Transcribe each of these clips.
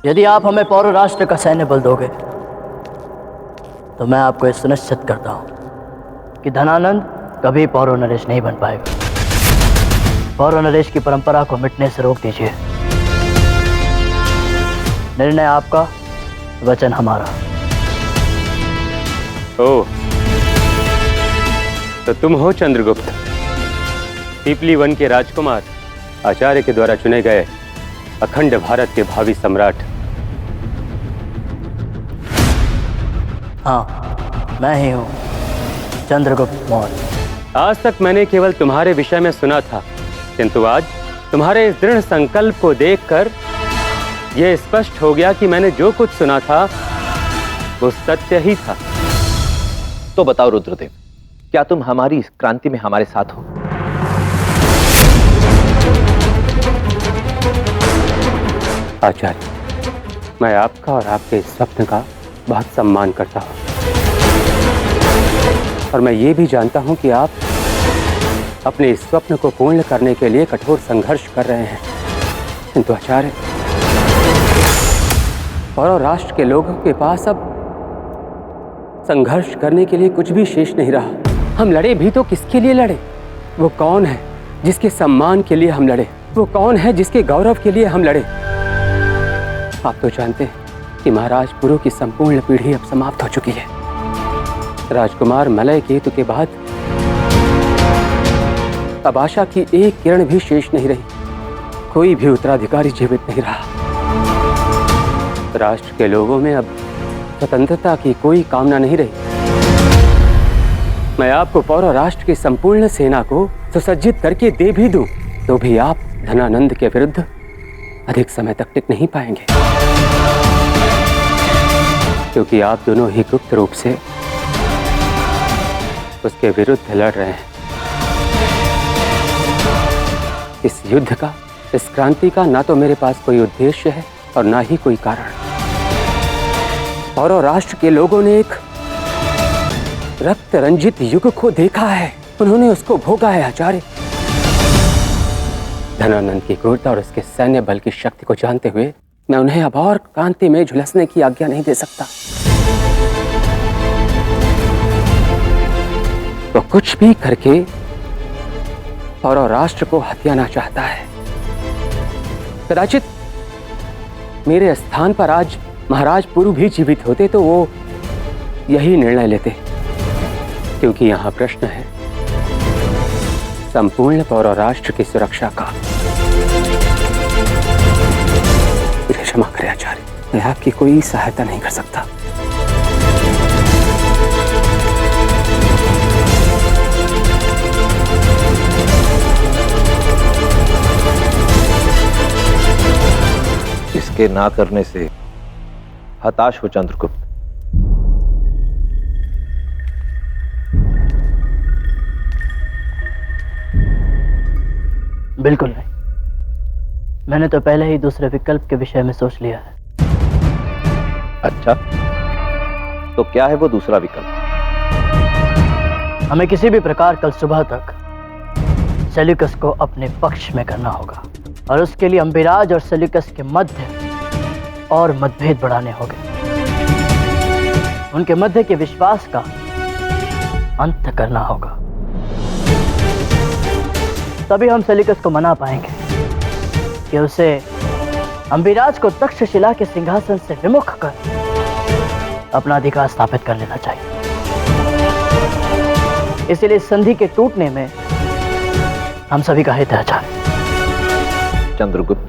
यदि आप हमें पौरव राष्ट्र का सैन्य बल दोगे तो मैं आपको यह सुनिश्चित करता हूं कि धनानंद कभी पौरव नरेश नहीं बन पाएगा। पौरव नरेश की परंपरा को मिटने से रोक दीजिए। निर्णय आपका, वचन हमारा। ओह, तो तुम हो चंद्रगुप्त, पीपली वन के राजकुमार, आचार्य के द्वारा चुने गए अखंड भारत के भावी सम्राट। हाँ, मैं ही हूं, चंद्रगुप्त मौर्य। आज तक मैंने केवल तुम्हारे विषय में सुना था, किंतु आज तुम्हारे इस दृढ़ संकल्प को देखकर यह स्पष्ट हो गया कि मैंने जो कुछ सुना था वो सत्य ही था। तो बताओ रुद्रदेव, क्या तुम हमारी इस क्रांति में हमारे साथ हो? आचार्य, मैं आपका और आपके इस स्वप्न का बहुत सम्मान करता हूं, और मैं ये भी जानता हूं कि आप अपने इस स्वप्न को पूर्ण करने के लिए कठोर संघर्ष कर रहे हैं। किंतु आचार्य, पौरव राष्ट्र के लोगों के पास अब संघर्ष करने के लिए कुछ भी शेष नहीं रहा। हम लड़े भी तो किसके लिए लड़े? वो कौन है जिसके सम्मान के लिए हम लड़े? वो कौन है जिसके गौरव के लिए हम लड़े? आप तो जानते हैं कि महाराज पुरु की संपूर्ण पीढ़ी अब समाप्त हो चुकी है। राजकुमार मलय केतु के बाद अब आशा की एक किरण भी शेष नहीं रही। कोई भी उत्तराधिकारी जीवित नहीं रहा। राष्ट्र के लोगों में अब स्वतंत्रता की कोई कामना नहीं रही। मैं आपको पौरव राष्ट्र की संपूर्ण सेना को सुसज्जित करके दे भी दूं, तो भी आप धनानंद के विरुद्ध अधिक समय तक टिक नहीं पाएंगे, क्योंकि आप दोनों ही गुप्त रूप से उसके विरुद्ध लड़ रहे हैं। इस युद्ध का, इस क्रांति का ना तो मेरे पास कोई उद्देश्य है और ना ही कोई कारण। पौरव राष्ट्र के लोगों ने एक रक्त रंजित युग को देखा है, उन्होंने उसको भोगा है आचार्य। धनानंद की क्रूरता और उसके सैन्य बल की शक्ति को जानते हुए मैं उन्हें अब और क्रांति में झुलसने की आज्ञा नहीं दे सकता। वो कुछ भी करके पौरव राष्ट्र को हथियाना चाहता है। कदाचित मेरे स्थान पर आज महाराज पुरु भी जीवित होते तो वो यही निर्णय लेते, क्योंकि यहां प्रश्न है संपूर्ण पौरव राष्ट्र की सुरक्षा का। मुझे क्षमा करें आचार्य, मैं आपकी कोई सहायता नहीं कर सकता। इसके ना करने से हताश हो चंद्रगुप्त। बिल्कुल नहीं, मैंने तो पहले ही दूसरे विकल्प के विषय में सोच लिया है। अच्छा, तो क्या है वो दूसरा विकल्प? हमें किसी भी प्रकार कल सुबह तक सेल्यूकस को अपने पक्ष में करना होगा, और उसके लिए अम्बिराज और सेल्यूकस के मध्य और मतभेद बढ़ाने होंगे। उनके मध्य के विश्वास का अंत करना होगा, तभी हम सेल्यूकस को मना पाएंगे कि उसे अम्बिराज को तक्षशिला के सिंहासन से विमुख कर अपना अधिकार स्थापित कर लेना चाहिए। इसलिए संधि के टूटने में हम सभी का हित है आचार्य। चंद्रगुप्त,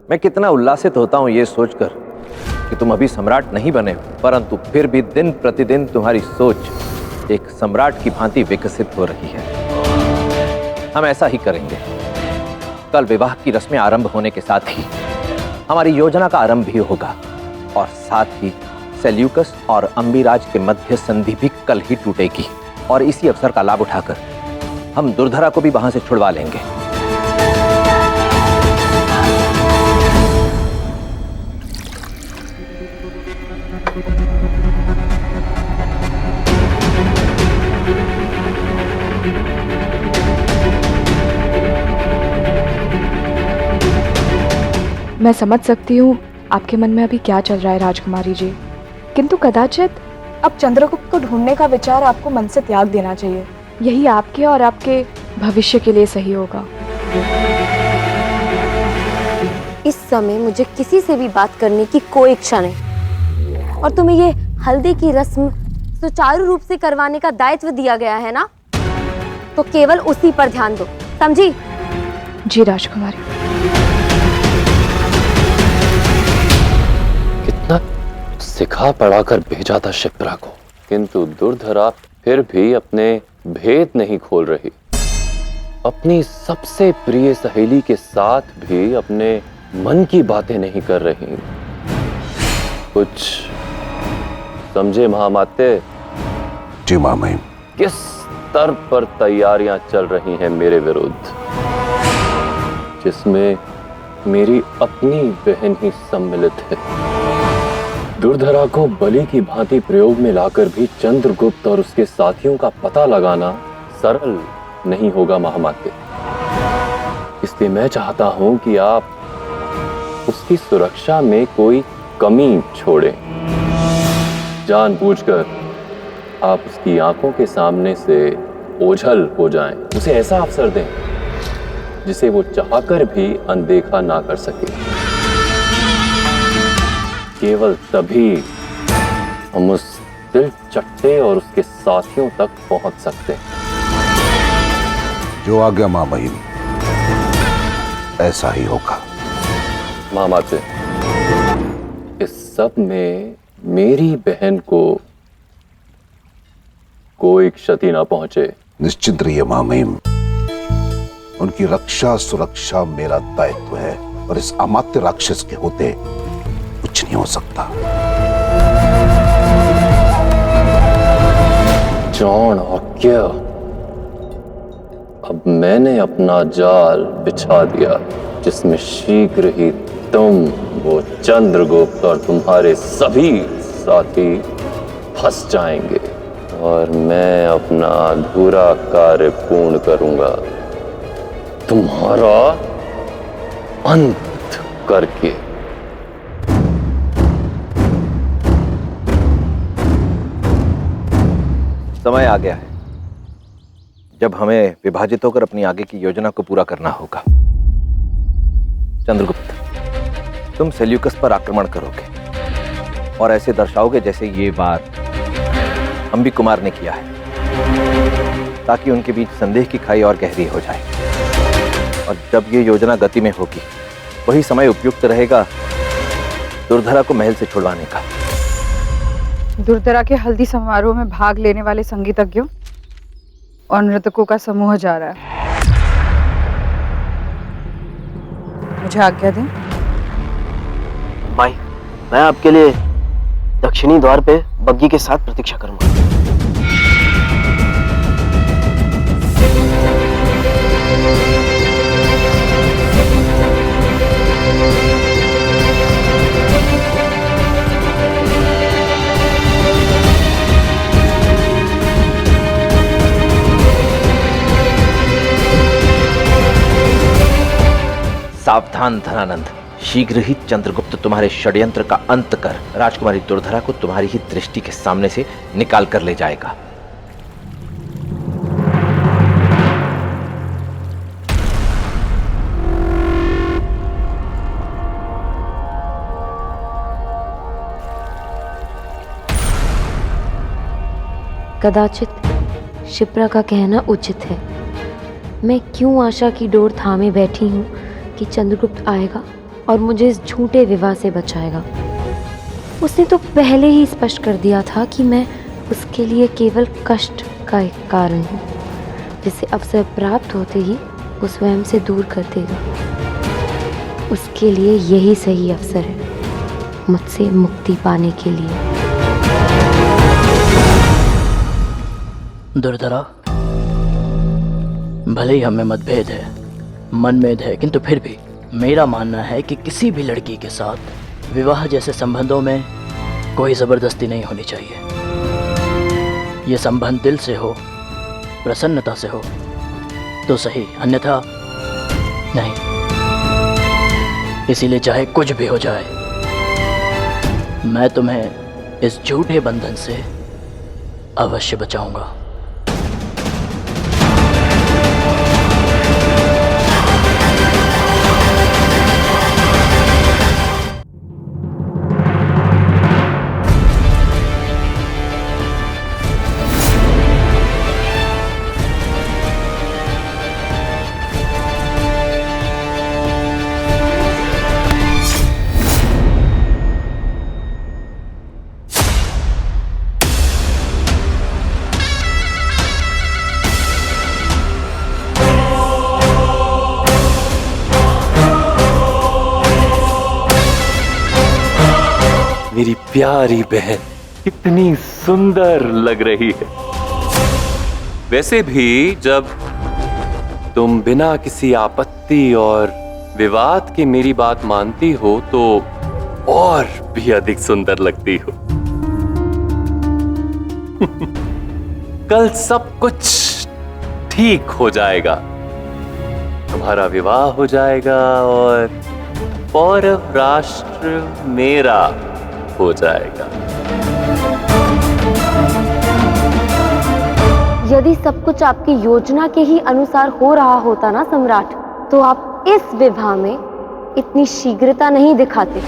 मैं कितना उल्लासित होता हूं ये सोचकर कि तुम अभी सम्राट नहीं बने हो, परंतु फिर भी दिन प्रतिदिन तुम्हारी सोच एक सम्राट की भांति विकसित हो रही है। हम ऐसा ही करेंगे। कल विवाह की रस्में आरंभ होने के साथ ही हमारी योजना का आरंभ भी होगा, और साथ ही सेल्यूकस और अम्बिराज के मध्य संधि भी कल ही टूटेगी, और इसी अवसर का लाभ उठाकर हम दुर्धरा को भी वहां से छुड़वा लेंगे। मैं समझ सकती हूँ आपके मन में अभी क्या चल रहा है राजकुमारी जी, किंतु कदाचित अब चंद्रगुप्त को ढूंढने का विचार आपको मन से त्याग देना चाहिए। यही आपके और आपके भविष्य के लिए सही होगा। इस समय मुझे किसी से भी बात करने की कोई इच्छा नहीं, और तुम्हें ये हल्दी की रस्म सुचारू रूप से करवाने का दायित्व दिया गया है ना, तो केवल उसी पर ध्यान दो, समझी? जी राजकुमारी। कितना सिखा पढ़ाकर भेजा था शिप्रा को, किंतु दुर्धरा फिर भी अपने भेद नहीं खोल रही। अपनी सबसे प्रिय सहेली के साथ भी अपने मन की बातें नहीं कर रही। कुछ समझे महामाते? जी महामहिम। किस स्तर पर तैयारियां चल रही हैं मेरे विरुद्ध, जिसमें मेरी अपनी बहन ही सम्मिलित है। दुर्धरा को बलि की भांति प्रयोग में लाकर भी चंद्रगुप्त और उसके साथियों का पता लगाना सरल नहीं होगा महामाते। इसलिए मैं चाहता हूं कि आप उसकी सुरक्षा में कोई कमी छोड़ें। जानबूझकर आप उसकी आंखों के सामने से ओझल हो जाएं, उसे ऐसा अवसर दें जिसे वो चाहकर भी अनदेखा ना कर सके। केवल तभी हम उस दिल चट्टे और उसके साथियों तक पहुंच सकते हैं। जो आज्ञा महामहिम, ऐसा ही होगा। महामाते, इस सब में मेरी बहन को कोई क्षति ना पहुंचे। निश्चिंत रहिए महामहिम, उनकी रक्षा सुरक्षा मेरा दायित्व है, और इस अमात्य राक्षस के होते कुछ नहीं हो सकता। चाणक्य, अब मैंने अपना जाल बिछा दिया, जिसमें शीघ्र ही तुम, वो चंद्रगुप्त और तुम्हारे सभी साथी फंस जाएंगे, और मैं अपना अधूरा कार्य पूर्ण करूंगा, तुम्हारा अंत करके। समय आ गया है जब हमें विभाजित होकर अपनी आगे की योजना को पूरा करना होगा। चंद्रगुप्त, तुम सेल्यूकस पर आक्रमण करोगे और ऐसे दर्शाओगे जैसे ये बात अंबी कुमार ने किया है, ताकि उनके बीच संदेह की खाई और गहरी हो जाए। और जब ये योजना गति में होगी, वही समय उपयुक्त रहेगा दुर्धरा को महल से छुड़वाने का। दुर्धरा के हल्दी समारोह में भाग लेने वाले संगीतज्ञों और नृतकों का समूह जा रहा है। मुझे आज्ञा दें। माई, मैं आपके लिए दक्षिणी द्वार पे बग्गी के साथ प्रतीक्षा करूंगा। सावधान धनानंद, शीघ्र ही चंद्रगुप्त तुम्हारे षड्यंत्र का अंत कर राजकुमारी दुर्धरा को तुम्हारी ही दृष्टि के सामने से निकाल कर ले जाएगा। कदाचित शिप्रा का कहना उचित है। मैं क्यों आशा की डोर थामे बैठी हूँ कि चंद्रगुप्त आएगा और मुझे इस झूठे विवाह से बचाएगा। उसने तो पहले ही स्पष्ट कर दिया था कि मैं उसके लिए केवल कष्ट का एक कारण हूँ, जिसे अवसर प्राप्त होते ही वो स्वयं से दूर कर देगा। उसके लिए यही सही अवसर है मुझसे मुक्ति पाने के लिए। दुर्धरा, भले ही हमें मतभेद है, मनभेद है, किंतु फिर भी मेरा मानना है कि किसी भी लड़की के साथ विवाह जैसे संबंधों में कोई जबरदस्ती नहीं होनी चाहिए। ये संबंध दिल से हो, प्रसन्नता से हो तो सही, अन्यथा नहीं। इसीलिए चाहे कुछ भी हो जाए, मैं तुम्हें इस झूठे बंधन से अवश्य बचाऊंगा। मेरी प्यारी बहन कितनी सुंदर लग रही है। वैसे भी जब तुम बिना किसी आपत्ति और विवाद के मेरी बात मानती हो तो और भी अधिक सुंदर लगती हो। कल सब कुछ ठीक हो जाएगा, तुम्हारा विवाह हो जाएगा और पौरव राष्ट्र मेरा हो जाएगा। यदि सब कुछ आपकी योजना के ही अनुसार हो रहा होता ना सम्राट, तो आप इस विवाह में इतनी शीघ्रता नहीं दिखाते।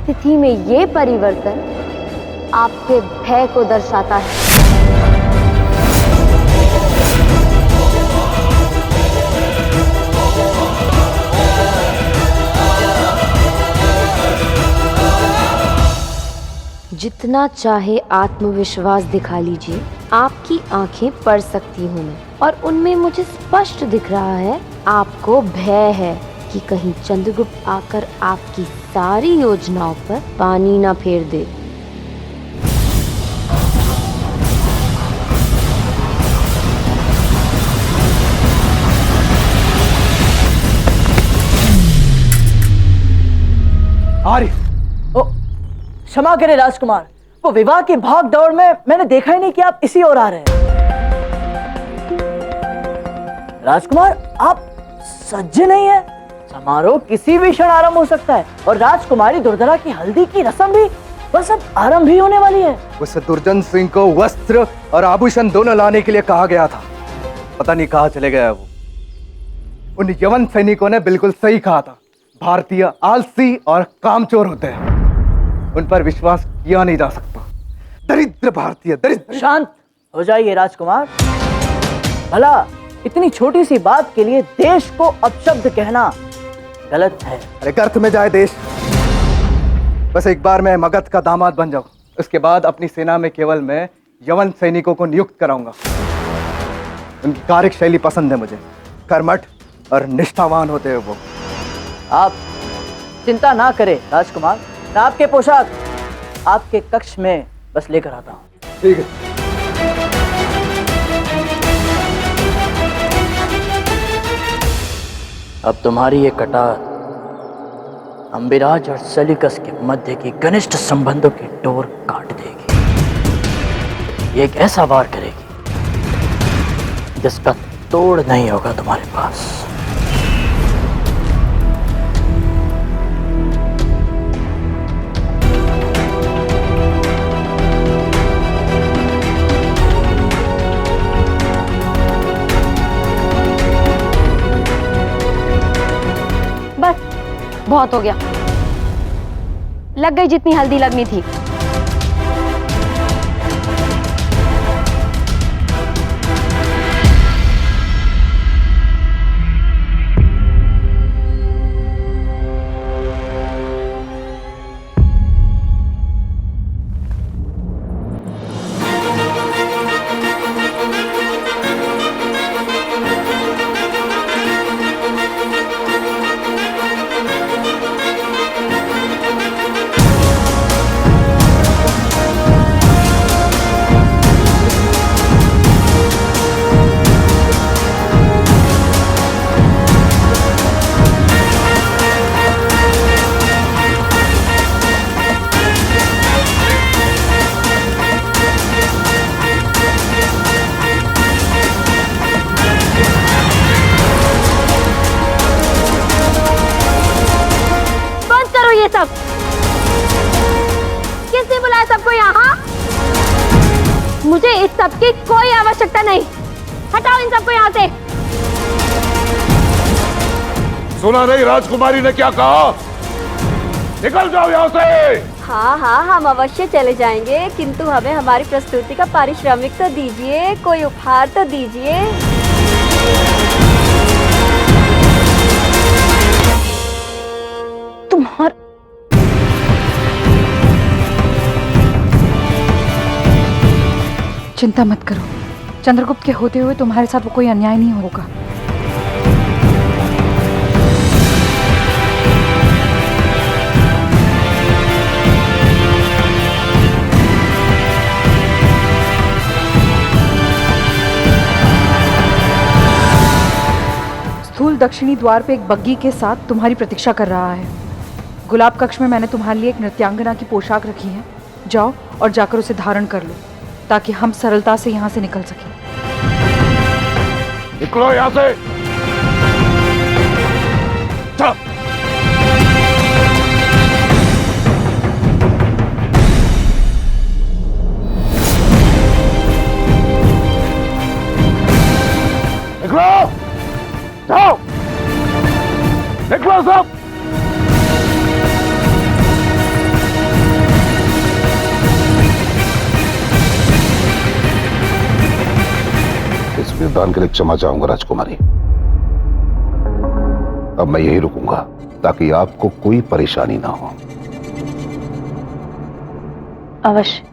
तिथि में ये परिवर्तन आपके भय को दर्शाता है। जितना चाहे आत्मविश्वास दिखा लीजिए, आपकी आंखें पढ़ सकती हूँ मैं, और उनमें मुझे स्पष्ट दिख रहा है आपको भय है कि कहीं चंद्रगुप्त आकर आपकी सारी योजनाओं पर पानी ना फेर दे। आर्य, ओ क्षमा करें राजकुमार, वो विवाह की भाग दौड़ में मैंने देखा ही नहीं कि आप इसी ओर आ रहे हैं। राजकुमार, आप सज्ज नहीं है। समारोह किसी भी क्षण आरंभ हो सकता है और राजकुमारी दुर्धरा की हल्दी की रस्म भी बस अब आरंभ ही होने वाली है। उस दुर्जन सिंह को वस्त्र और आभूषण दोनों लाने के लिए कहा गया था, पता नहीं कहाँ चले गया वो। उन यवन सैनिकों ने बिल्कुल सही कहा था, भारतीय आलसी और कामचोर होते हैं, उन पर विश्वास किया नहीं जा सकता। दरिद्र भारतीय, दरिद्र। शांत हो जाइए राजकुमार। भला इतनी छोटी सी बात के लिए देश को अपशब्द कहना गलत है। अरे गर्त में जाए देश, बस एक बार मैं मगध का दामाद बन जाऊं, उसके बाद अपनी सेना में केवल मैं यवन सैनिकों को नियुक्त कराऊंगा। उनकी कार्यशैली पसंद है मुझे, कर्मठ और निष्ठावान होते हैं वो। आप चिंता ना करें राजकुमार, मैं आपके पोशाक आपके कक्ष में बस लेकर आता हूँ। ठीक है। अब तुम्हारी ये कटार अम्बिराज और सलीकस के मध्य की घनिष्ठ संबंधों की डोर काट देगी। ये एक ऐसा वार करेगी जिसका तोड़ नहीं होगा तुम्हारे पास। बहुत हो गया, लग गई जितनी हल्दी लगनी थी। ये सब? किसने बुलाया सबको यहाँ? मुझे इस सब की कोई आवश्यकता नहीं। हटाओ इन सबको यहाँ से। सुना नहीं राजकुमारी ने क्या कहा? निकल जाओ यहाँ से। हाँ हाँ, हम अवश्य चले जाएंगे, किंतु हमें हमारी प्रस्तुति का पारिश्रमिक तो दीजिए, कोई उपहार तो दीजिए। तुम्हारा चिंता मत करो, चंद्रगुप्त के होते हुए तुम्हारे साथ वो कोई अन्याय नहीं होगा। स्थूल दक्षिणी द्वार पे एक बग्गी के साथ तुम्हारी प्रतीक्षा कर रहा है। गुलाब कक्ष में मैंने तुम्हारे लिए एक नृत्यांगना की पोशाक रखी है। जाओ और जाकर उसे धारण कर लो, ताकि हम सरलता से यहाँ से निकल सकें। निकलो यहाँ से। चल। निकलो, जाओ, निकलो सब। इस विद्वान के लिए क्षमा चाहूंगा राजकुमारी। अब मैं यही रुकूंगा ताकि आपको कोई परेशानी ना हो। अवश्य।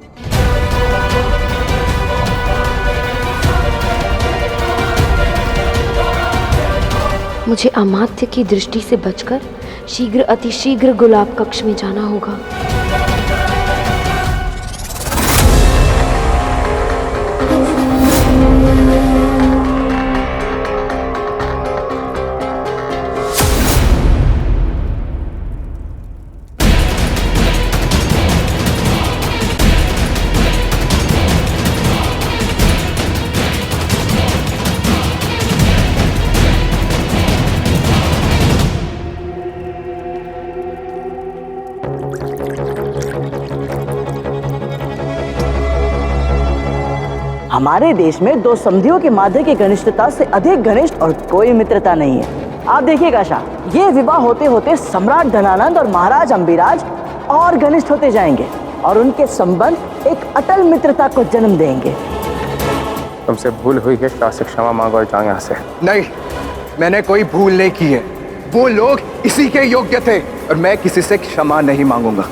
मुझे अमात्य की दृष्टि से बचकर शीघ्र अतिशीघ्र गुलाब कक्ष में जाना होगा। हमारे देश में दो समधियों के माध्य की घनिष्ठता से अधिक घनिष्ठ और कोई मित्रता नहीं है। आप देखिएगा शाह, ये विवाह होते होते सम्राट धनानंद और महाराज अंबिराज और घनिष्ठ होते जाएंगे और उनके संबंध एक अटल मित्रता को जन्म देंगे। तुमसे भूल हुई है, शाह से क्षमा मांगो और जाओ यहाँ से। नहीं, मैंने कोई भूल नहीं की है। वो लोग इसी के योग्य थे और मैं किसी से क्षमा नहीं मांगूंगा।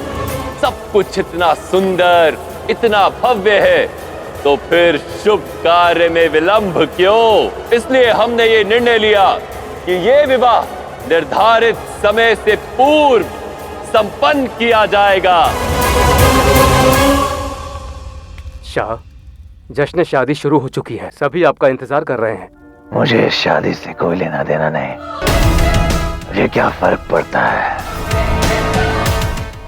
सब कुछ इतना सुंदर, इतना भव्य है, तो फिर शुभ कार्य में विलंब क्यों? इसलिए हमने ये निर्णय लिया कि ये विवाह निर्धारित समय से पूर्व संपन्न किया जाएगा। शाह, जश्न शादी शुरू हो चुकी है, सभी आपका इंतजार कर रहे हैं। मुझे इस शादी से कोई लेना देना नहीं। मुझे क्या फर्क पड़ता है?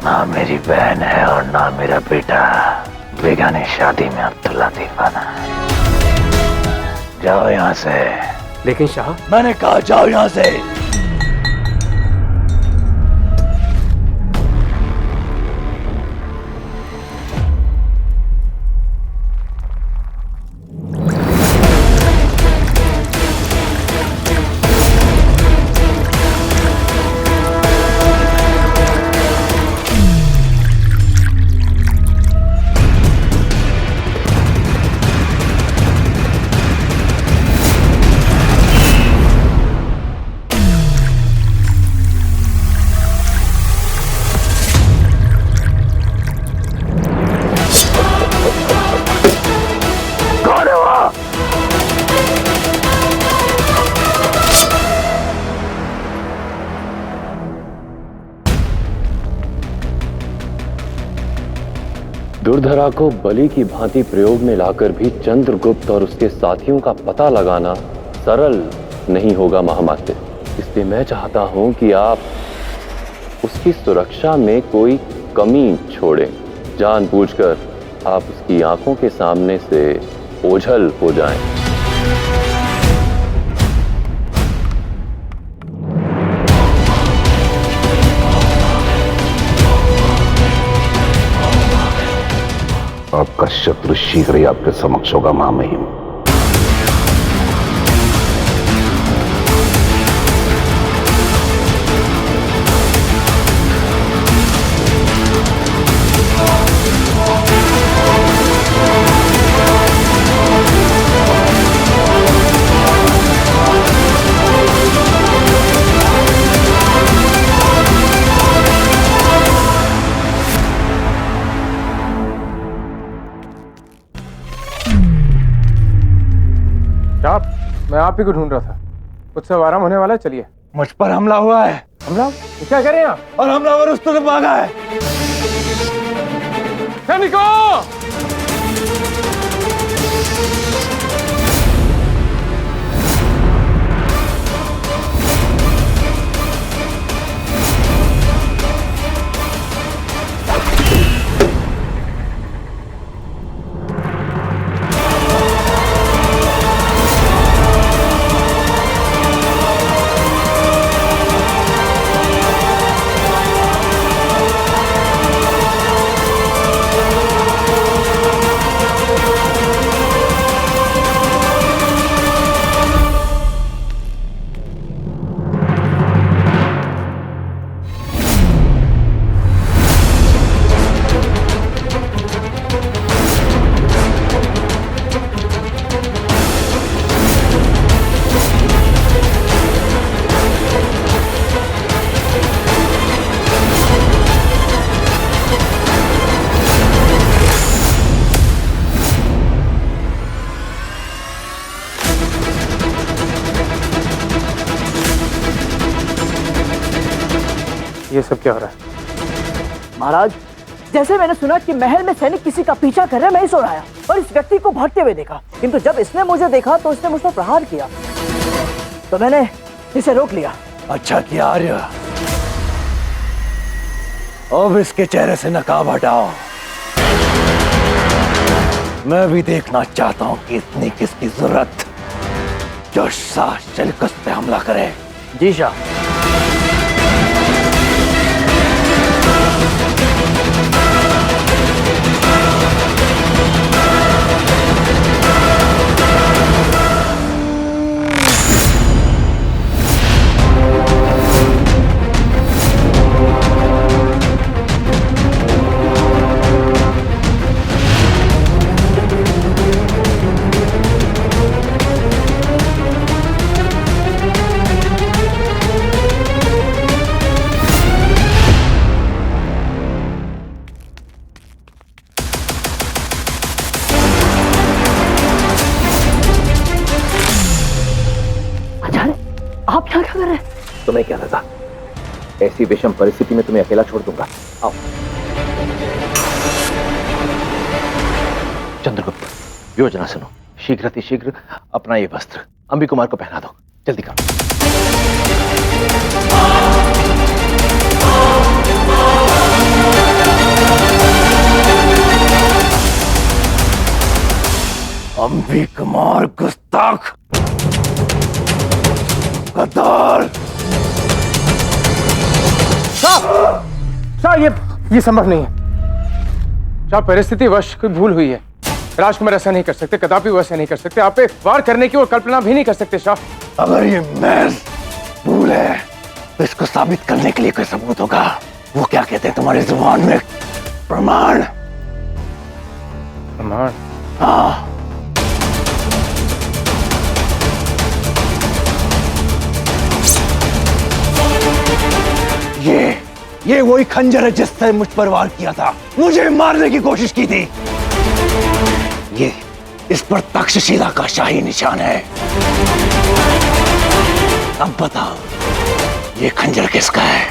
ना मेरी बहन है और ना मेरा बेटा। बेगानी शादी में अब्दुल्ला दीवाना है। जाओ यहाँ से। लेकिन शाह, मैंने कहा जाओ यहाँ से। दुर्धरा को बलि की भांति प्रयोग में लाकर भी चंद्रगुप्त और उसके साथियों का पता लगाना सरल नहीं होगा महामात्य। इसलिए मैं चाहता हूं कि आप उसकी सुरक्षा में कोई कमी छोड़ें। जानबूझकर आप उसकी आंखों के सामने से ओझल हो जाएं। शस्त्र शीघ्र ही आपके समक्ष होगा महामहिम। मैं आप ही को ढूंढ रहा था। कुछ सब आराम होने वाला है, चलिए। मुझ पर हमला हुआ है। हमला? ये क्या कर रहे हैं आप? और हमलावर उस तरफ भागा है। सैनिकों! ये सब क्या हो रहा है? महाराज, जैसे मैंने सुना कि महल में सैनिक किसी का पीछा कर रहे, मैं ही सो आया और इस व्यक्ति को भागते हुए देखा, किंतु जब इसने मुझे देखा तो इसने मुझ पर प्रहार किया, तो मैंने इसे रोक लिया। अच्छा किया आर्य। अब इसके चेहरे से नकाब हटाओ। मैं भी देखना चाहता हूं कि इतनी किसकी जरूरत जो शाह शल्कस पे हमला करे। जी शाह। आप क्या कर रहे हैं? तुम्हें क्या लगा ऐसी विषम परिस्थिति में तुम्हें अकेला छोड़ दूंगा? आओ। चंद्रगुप्त, योजना सुनो। शीघ्र अपना ये वस्त्र अंबी कुमार को पहना दो। जल्दी करो। अंबी कुमार गुस्ताख, गद्दार। शाह, ये संभव नहीं है। शाह, परिस्थिति वश कोई भूल हुई है। राजकुमार ऐसा नहीं कर सकते, कदापि वो ऐसा नहीं कर सकते। आप पे वार करने की वो कल्पना भी नहीं कर सकते शाह। अगर ये महज भूल है तो इसको साबित करने के लिए कोई सबूत होगा। वो क्या कहते हैं तुम्हारी जुबान में? प्रमाण। प्रमाण? हाँ। ये वही खंजर है जिससे मुझ पर वार किया था, मुझे मारने की कोशिश की थी। ये इस पर तक्षशिला का शाही निशान है। अब बताओ, ये खंजर किसका है?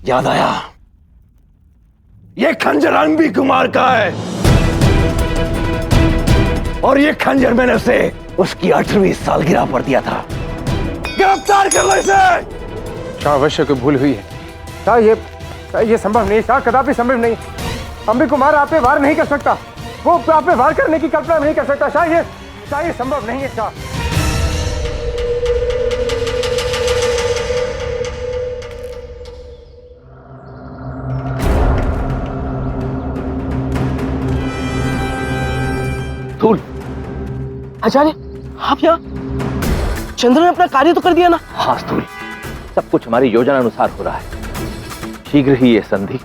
याद आया? ये खंजर अंबी कुमार का है और ये खंजर मैंने उसे उसकी 18वीं सालगिरह पर दिया था। गिरफ्तार कर लो इसे। शाह, अवश्य कोई भूल हुई है। शाह, ये संभव नहीं। शाह, कदापि संभव नहीं। अंबी कुमार आप पे वार नहीं कर सकता। वो आप पे वार करने की कल्पना नहीं कर सकता। शाह, ये संभव नहीं है। शाह, स्थूल। आचार्य, आप यहाँ? चंद्र ने अपना कार्य तो कर दिया ना? हाँ स्थूल, सब कुछ हमारी योजना अनुसार हो रहा है। शीघ्र ही ये संधि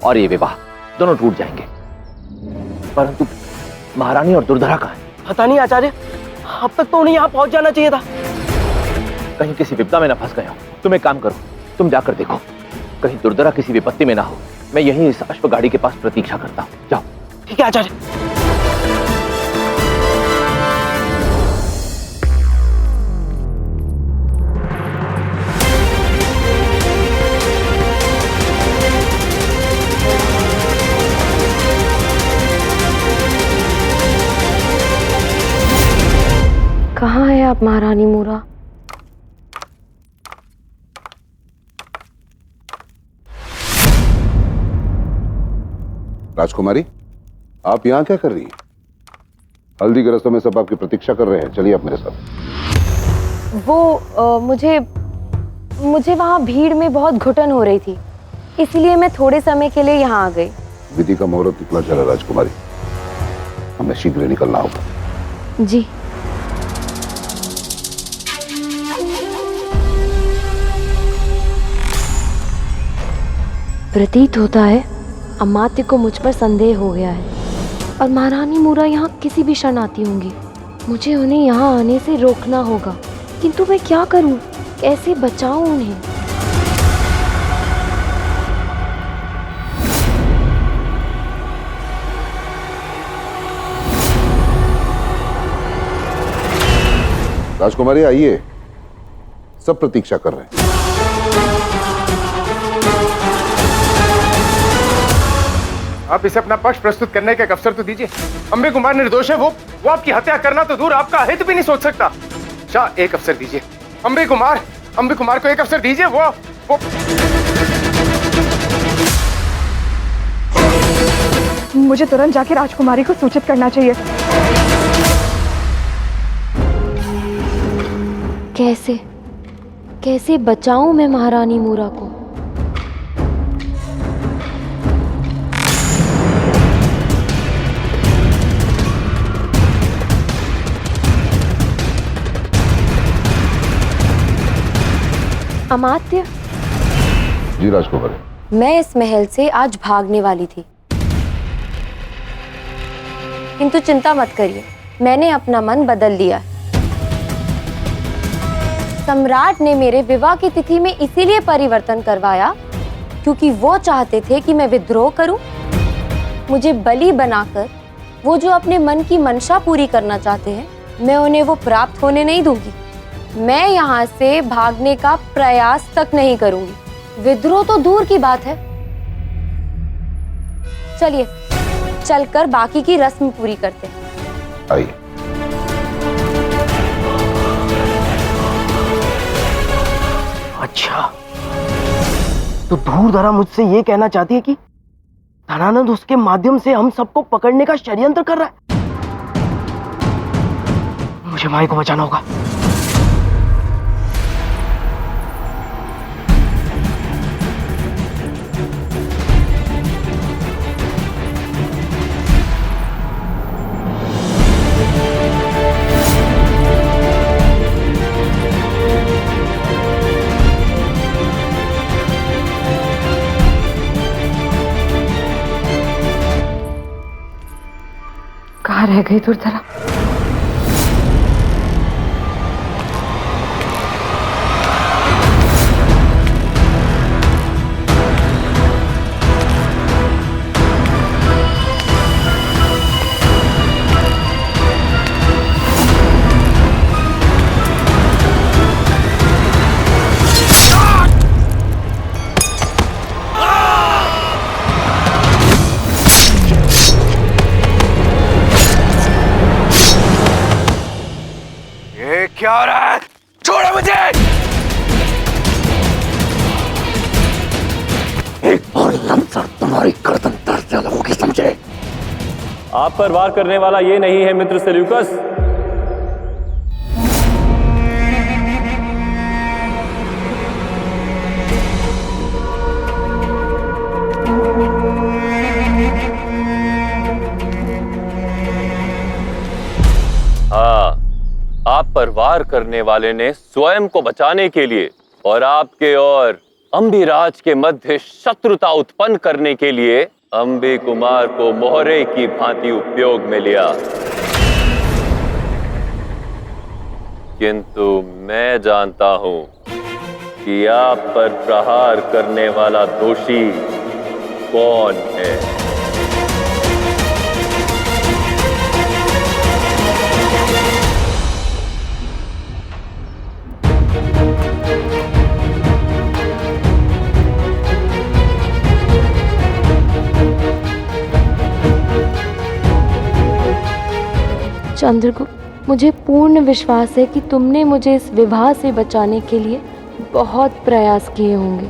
और ये विवाह दोनों टूट जाएंगे। परंतु महारानी और दुर्धरा कहाँ है? पता नहीं आचार्य, अब तक तो उन्हें यहाँ पहुंच जाना चाहिए था। कहीं किसी विपदा में ना फंस गए हो। तुम एक काम करो, तुम जाकर देखो कहीं दुर्धरा किसी विपत्ति में ना हो। मैं यहीं इस अश्व गाड़ी के पास प्रतीक्षा करता हूँ। जाओ। ठीक है आचार्य। कहाँ है आप महारानी मूरा? राजकुमारी, आप यहाँ क्या कर रही हैं? हल्दी के रस्म में सब आपकी प्रतीक्षा कर रहे हैं। चलिए आप मेरे साथ। वो मुझे वहाँ भीड़ में बहुत घुटन हो रही थी, इसलिए मैं थोड़े समय के लिए यहाँ आ गई। विधि का मुहूर्त निकला चला राजकुमारी, हमें शीघ्र निकलना होगा। जी। प्रतीत होता है अमात्य को मुझ पर संदेह हो गया है और महारानी मूरा यहाँ किसी भी क्षण आती होंगी। मुझे उन्हें यहाँ आने से रोकना होगा, किंतु मैं क्या करूँ? कैसे बचाऊं उन्हें? राजकुमारी आइए, सब प्रतीक्षा कर रहे हैं। आप इसे अपना पक्ष प्रस्तुत करने का एक अवसर तो दीजिए। अंबे कुमार निर्दोष है, वो आपकी हत्या करना तो दूर आपका हित भी नहीं सोच सकता। शाह, एक अवसर दीजिए। अंबे कुमार को एक अवसर दीजिए। वो मुझे तुरंत जाके राजकुमारी को सूचित करना चाहिए। कैसे बचाऊं मैं महारानी मूरा को? अमात्य जी राजकुमारी, मैं इस महल से आज भागने वाली थी, किंतु चिंता मत करिए, मैंने अपना मन बदल लिया। सम्राट ने मेरे विवाह की तिथि में इसीलिए परिवर्तन करवाया क्योंकि वो चाहते थे कि मैं विद्रोह करूं। मुझे बलि बनाकर वो जो अपने मन की मंशा पूरी करना चाहते हैं, मैं उन्हें वो प्राप्त होने नहीं दूंगी। मैं यहाँ से भागने का प्रयास तक नहीं करूंगी। विद्रोह तो दूर की बात है। चलिए चलकर बाकी की रस्म पूरी करते हैं। आइए। अच्छा, तो धूर्धरा मुझसे ये कहना चाहती है कि धनानंद उसके माध्यम से हम सबको पकड़ने का षड्यंत्र कर रहा है। मुझे माई को बचाना होगा। कहाँ रह गई दुर्धरा? क्या हो रहा है? छोड़ो मुझे! एक और लमसर तुम्हारी गर्दन दर्द लगोगी, समझे? आप पर वार करने वाला ये नहीं है मित्र सेल्यूकस। पर वार करने वाले ने स्वयं को बचाने के लिए और आपके और अंबिराज के मध्य शत्रुता उत्पन्न करने के लिए अंबी कुमार को मोहरे की भांति उपयोग में लिया। किंतु मैं जानता हूं कि आप पर प्रहार करने वाला दोषी कौन है। चंद्रगुप्त, मुझे पूर्ण विश्वास है कि तुमने मुझे इस विवाह से बचाने के लिए बहुत प्रयास किए होंगे।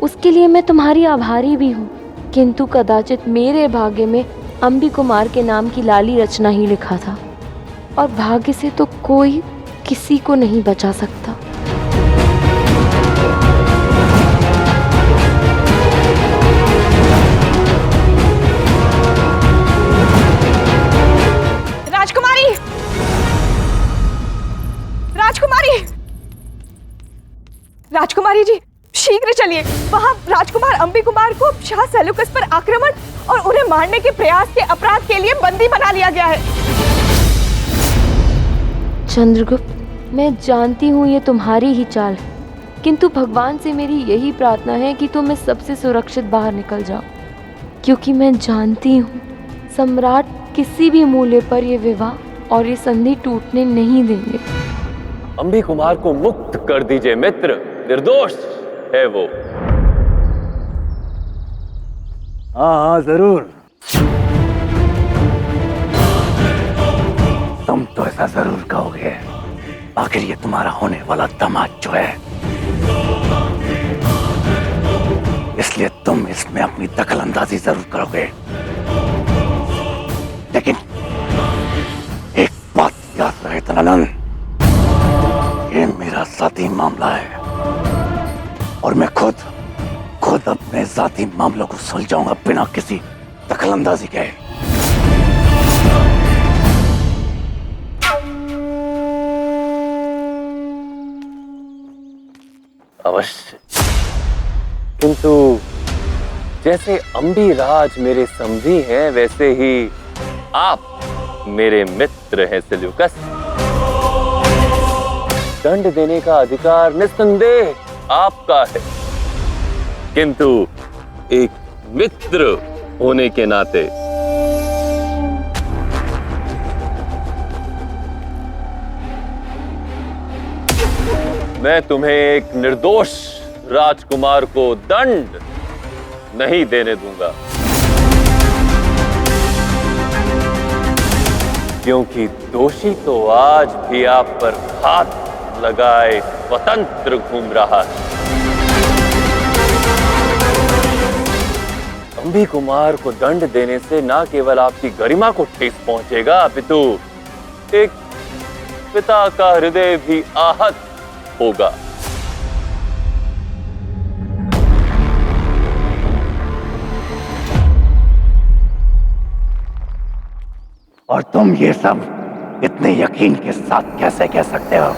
उसके लिए मैं तुम्हारी आभारी भी हूँ, किंतु कदाचित मेरे भाग्य में अंबी कुमार के नाम की लाली रचना ही लिखा था, और भाग्य से तो कोई किसी को नहीं बचा सकता। राजकुमारी, राजकुमारी, राजकुमारी जी, शीघ्र चलिए। वहां राजकुमार अंबी कुमार को शाह सेल्यूकस पर आक्रमण और उन्हें मारने के प्रयास के अपराध के लिए बंदी बना लिया गया है। चंद्रगुप्त, मैं जानती हूँ ये तुम्हारी ही चाल है, किंतु भगवान से मेरी यही प्रार्थना है कि तुम इस सबसे सुरक्षित बाहर निकल जाओ, क्योंकि मैं जानती हूँ सम्राट किसी भी मूल्य पर यह विवाह और ये संधि टूटने नहीं देंगे। अंबी कुमार को मुक्त कर दीजिए मित्र, निर्दोष है वो। हाँ जरूर। तुम तो ऐसा जरूर कहोगे, आखिर ये तुम्हारा होने वाला दामाद जो है, इसलिए तुम इसमें अपनी दखल अंदाजी जरूर करोगे। लेकिन एक बात याद रहे धनानंद, ये मेरा जाती मामला है और मैं खुद अपने जाती मामलों को सुलझाऊंगा बिना किसी दखलंदाजी के। अवश्य, किंतु जैसे अंबी राज मेरे समधी हैं, वैसे ही आप मेरे मित्र हैं सेल्यूकस। दंड देने का अधिकार निस्संदेह आपका है, किंतु एक मित्र होने के नाते मैं तुम्हें एक निर्दोष राजकुमार को दंड नहीं देने दूंगा, क्योंकि दोषी तो आज भी आप पर हाथ लगाए स्वतंत्र घूम रहा है। अंबी कुमार को दंड देने से न केवल आपकी गरिमा को ठेस पहुंचेगा, अपितु एक पिता का हृदय भी आहत होगा। और तुम ये सब इतने यकीन के साथ कैसे कह सकते हो?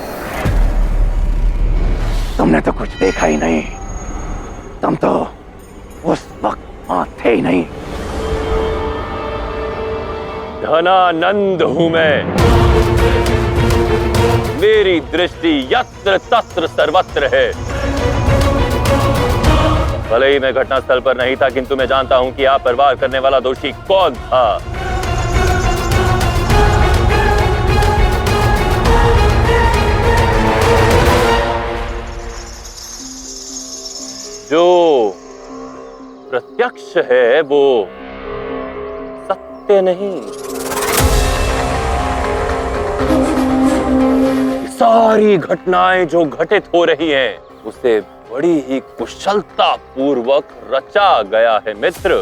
तुमने तो कुछ देखा ही नहीं, तुम तो उस वक्त वहां थे ही नहीं। धनानंद हूं मैं, मेरी दृष्टि यत्र तत्र सर्वत्र है। भले ही मैं घटनास्थल पर नहीं था, किंतु मैं जानता हूं कि आप पर वार करने वाला दोषी कौन था। जो प्रत्यक्ष है वो सत्य नहीं। सारी घटनाएं जो घटित हो रही हैं, उसे बड़ी ही कुशलता पूर्वक रचा गया है मित्र।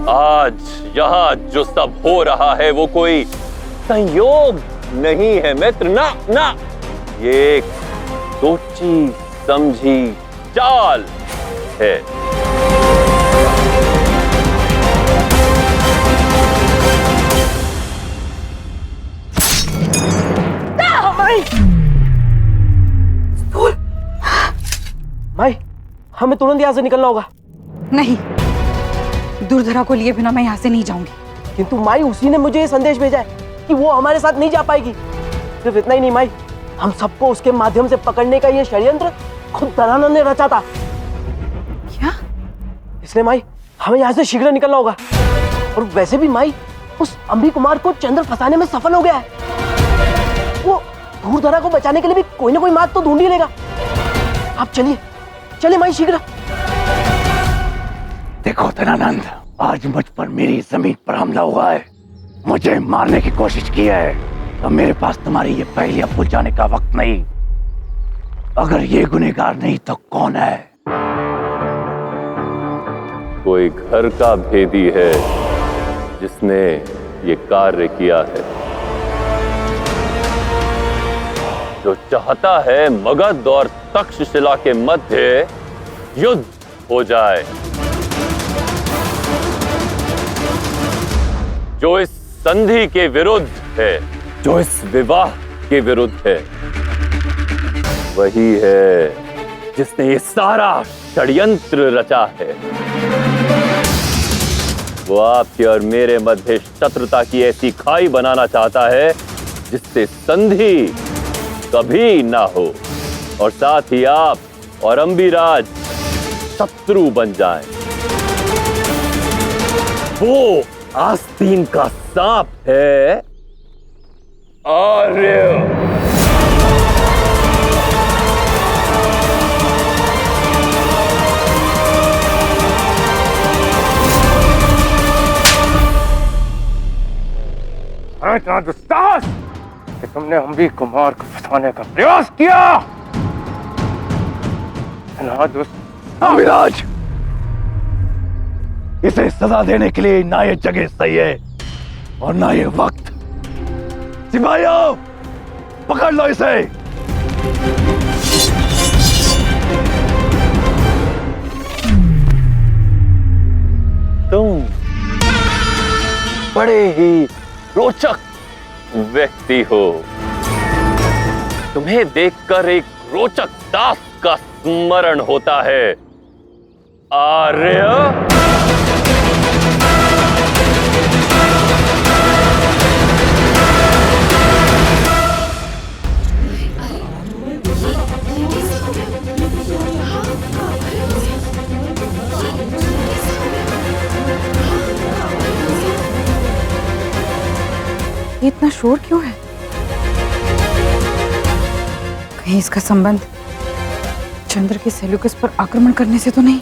आज यहाँ जो सब हो रहा है वो कोई संयोग नहीं है मित्र, ना ना, ये एक सोची समझी चाल है। हमें तुरंत यहाँ से निकलना होगा। नहीं, दुर्धरा को लिए बिना मैं यहाँ से नहीं जाऊंगी। किंतु माई, उसी ने मुझे ये संदेश भेजा है कि वो हमारे साथ नहीं जा पाएगी। सिर्फ इतना ही नहीं माई, हम सबको उसके माध्यम से पकड़ने का ये षड्यंत्र खुद धनानंद ने रचा था। क्या? इसलिए माई, हमें यहाँ से शीघ्र निकलना होगा। और वैसे भी माई, उस अंबी कुमार को चंद्र फंसाने में सफल हो गया है। वो धूर्धरा को बचाने के लिए भी कोई ना कोई मार्ग तो ढूंढ ही लेगा। आप चलिए, चलिए माई, शीघ्र। देखो धनानंद, आज मुझ पर मेरी जमीन पर हमला हुआ है, मुझे मारने की कोशिश की है, तो मेरे पास तुम्हारी ये पहेलियां बुझाने का वक्त नहीं। अगर ये गुनहगार नहीं तो कौन है? कोई घर का भेदी है जिसने ये कार्य किया है, जो चाहता है मगध और तक्षशिला के मध्य युद्ध हो जाए, जो इस संधि के विरुद्ध है, जो इस विवाह के विरुद्ध है, वही है जिसने ये सारा षड्यंत्र रचा है। वो आपके और मेरे मध्य शत्रुता की ऐसी खाई बनाना चाहता है जिससे संधि कभी ना हो, और साथ ही आप और अंबिराज शत्रु बन जाएं। वो आस्तीन का सांप है आर्य। इतना दुस्साहस कि तुमने अंबी कुमार को फंसाने का प्रयास किया। अभिराज, इसे सजा देने के लिए ना ये जगह सही है और ना ये वक्त। सिपाहियों, पकड़ लो इसे। तुम बड़े ही रोचक व्यक्ति हो। तुम्हें देखकर एक रोचक दास का स्मरण होता है आर्य। ये इतना शोर क्यों है? कहीं इसका संबंध चंद्र के सेल्यूकस पर आक्रमण करने से तो नहीं?